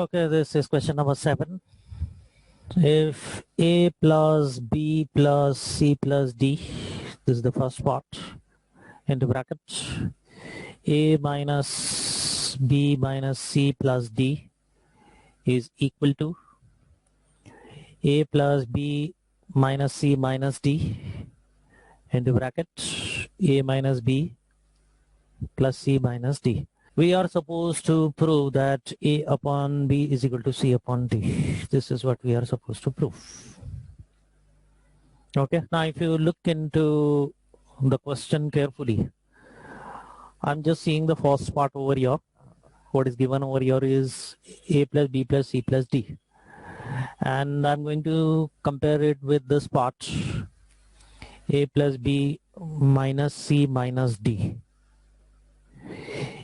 Okay, this is question number 7. If A plus B plus C plus D, this is the first part, into bracket, A minus B minus C plus D is equal to A plus B minus C minus D, into bracket, A minus B plus C minus D. We are supposed to prove that A upon B is equal to C upon D. This is what we are supposed to prove. Okay, now if you look into the question carefully, I'm just seeing the first part over here. What is given over here is A plus B plus C plus D. And I'm going to compare it with this part, A plus B minus C minus D.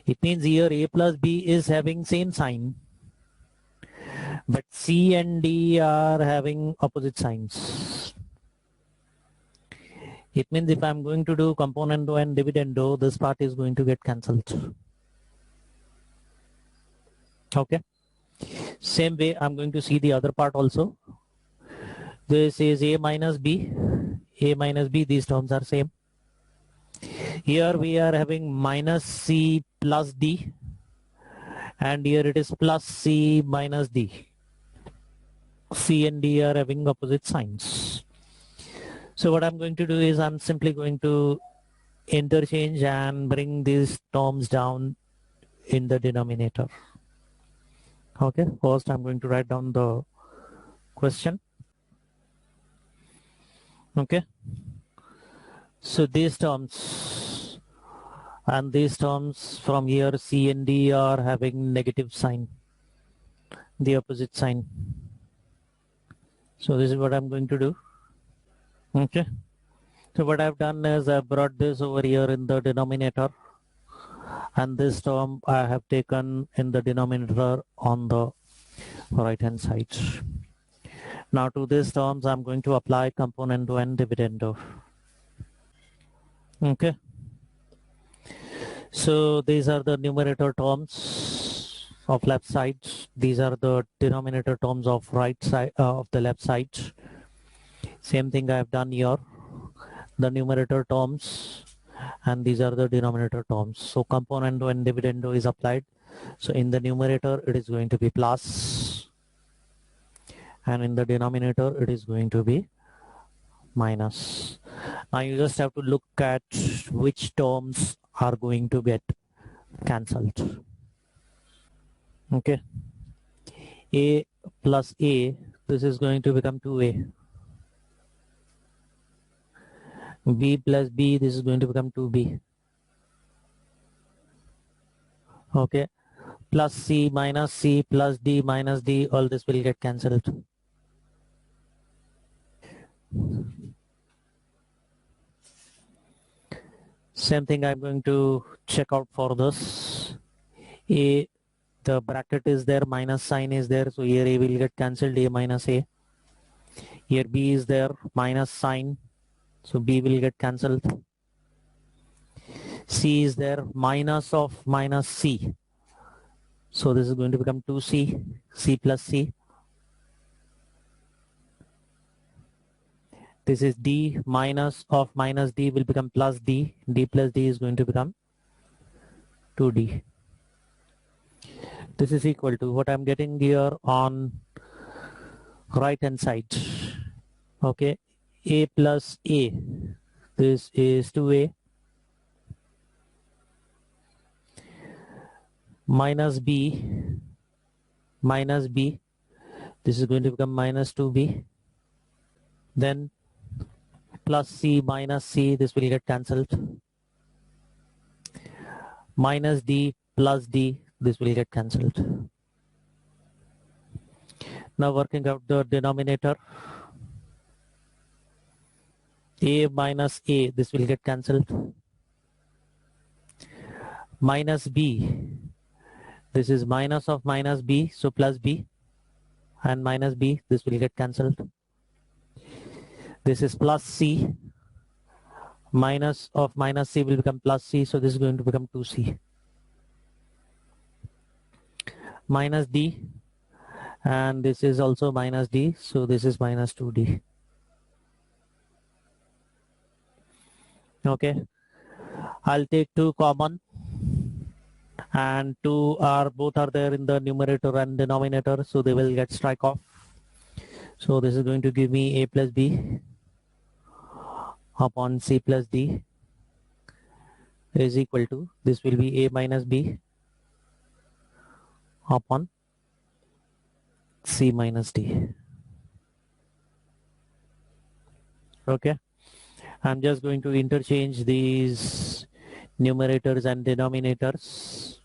It means here A plus B is having same sign, but C and D are having opposite signs. It means if I'm going to do componendo and dividendo, this part is going to get cancelled. Okay. Same way I'm going to see the other part also. This is A minus B, these terms are same. Here we are having minus C plus D, and here it is plus C minus D. C and D are having opposite signs. So what I'm going to do is I'm simply going to interchange and bring these terms down in the denominator. Okay, first I'm going to write down the question. Okay, so these terms and these terms from here, C and D are having negative sign, the opposite sign. So this is what I'm going to do. Okay, so what I've done is I brought this over here in the denominator, and this term I have taken in the denominator on the right hand side. Now to these terms I'm going to apply componendo and dividendo. Okay, so these are the numerator terms of left side, these are the denominator terms of right side of the left side. Same thing I have done here, the numerator terms, and these are the denominator terms. So componendo and dividendo is applied. So in the numerator it is going to be plus, and in the denominator it is going to be minus. Now you just have to look at which terms are going to get cancelled. Okay, A plus A, this is going to become 2A. B plus B, this is going to become 2B. Okay, plus C minus C plus D minus D, all this will get cancelled. Same thing I'm going to check out for this. A, the bracket is there, minus sign is there, so here A will get cancelled, A minus A. Here B is there, minus sign, so B will get cancelled. C is there, minus of minus C, so this is going to become 2C, C plus C. This is D, minus of minus D will become plus D, D plus D is going to become 2D. This is equal to what I'm getting here on right hand side. Okay, A plus A, this is 2A, minus B, this is going to become minus 2B, then plus C minus C, this will get cancelled, minus D plus D, this will get cancelled. Now working out the denominator, A minus A, this will get cancelled, minus B, this is minus of minus B, so plus B, and minus B, this will get cancelled. This is plus C, minus of minus C will become plus C, so this is going to become 2C. Minus D, and this is also minus d, so this is minus 2d. Okay, I'll take 2 common, and 2 are both are there in the numerator and denominator, so they will get strike off. So this is going to give me a plus b upon c plus d is equal to, this will be a minus b upon c minus d. Okay, I'm just going to interchange these numerators and denominators.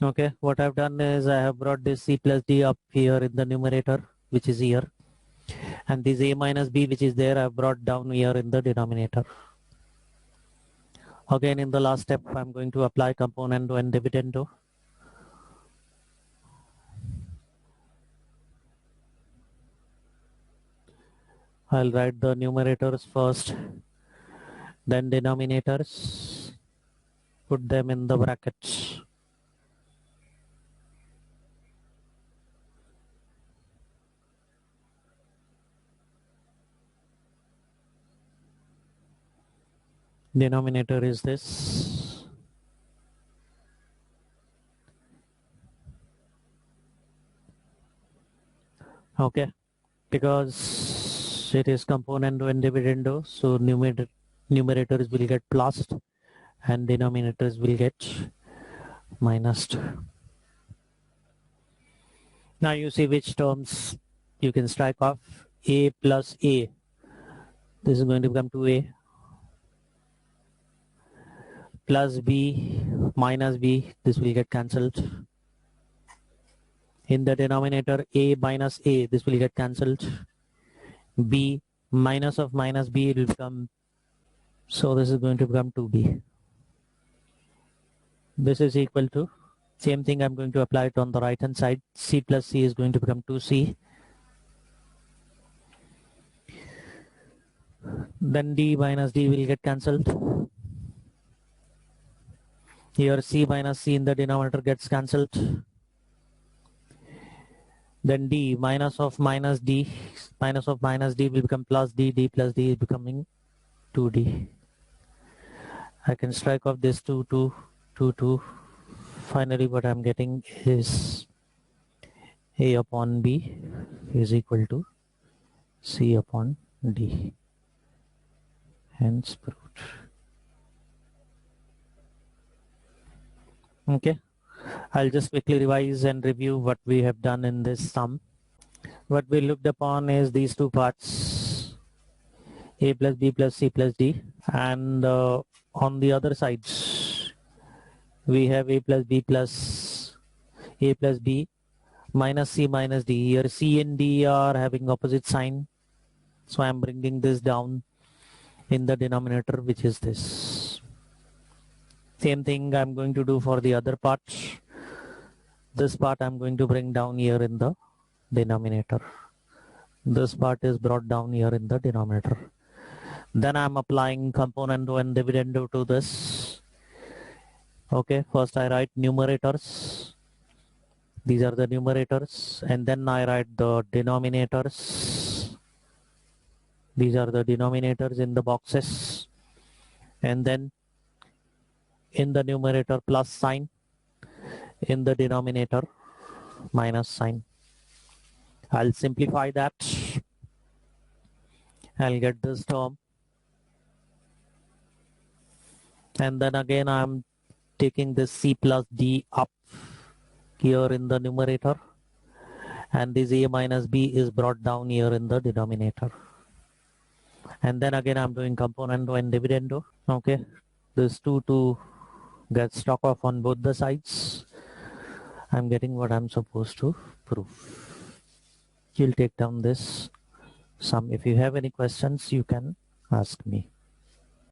Okay, what I've done is I have brought this c plus d up here in the numerator, which is here, and this a minus b, which is there, I've brought down here in the denominator. Again, in the last step, I'm going to apply componendo and dividendo. I'll write the numerators first, then denominators, put them in the brackets. Denominator is this. Okay, because it is componendo and dividendo, so numerators will get plus and denominators will get minus. Now you see which terms you can strike off. A plus a, this is going to become 2a, plus b minus b, this will get cancelled. In the denominator, a minus a, this will get cancelled. B minus of minus b, it will become, so this is going to become 2b. This is equal to, same thing I'm going to apply it on the right hand side. C plus c is going to become 2c. Then d minus d will get cancelled. Here c minus c in the denominator gets cancelled. Then d minus of minus d will become plus d, d plus d is becoming 2d. I can strike off this 2, 2, 2, 2. Finally, what I'm getting is a upon b is equal to c upon d. Hence proved. Okay. I'll just quickly revise and review what we have done in this sum. What we looked upon is these two parts, a plus b plus c plus d, and on the other sides we have a plus b minus c minus d. Here c and d are having opposite sign, so I'm bringing this down in the denominator, which is this. Same thing I'm going to do for the other part. This part I'm going to bring down here in the denominator. This part is brought down here in the denominator. Then I'm applying componendo and dividendo to this. Okay, first I write numerators. These are the numerators, and then I write the denominators. These are the denominators in the boxes, and then in the numerator plus sign, in the denominator minus sign. I'll simplify that. I'll get this term, and then again I'm taking this c plus d up here in the numerator, and this a minus b is brought down here in the denominator. And then again I'm doing componendo and dividendo. Okay, this 2 gets struck off on both the sides. I'm getting what I'm supposed to prove. You'll take down this sum. If you have any questions, you can ask me.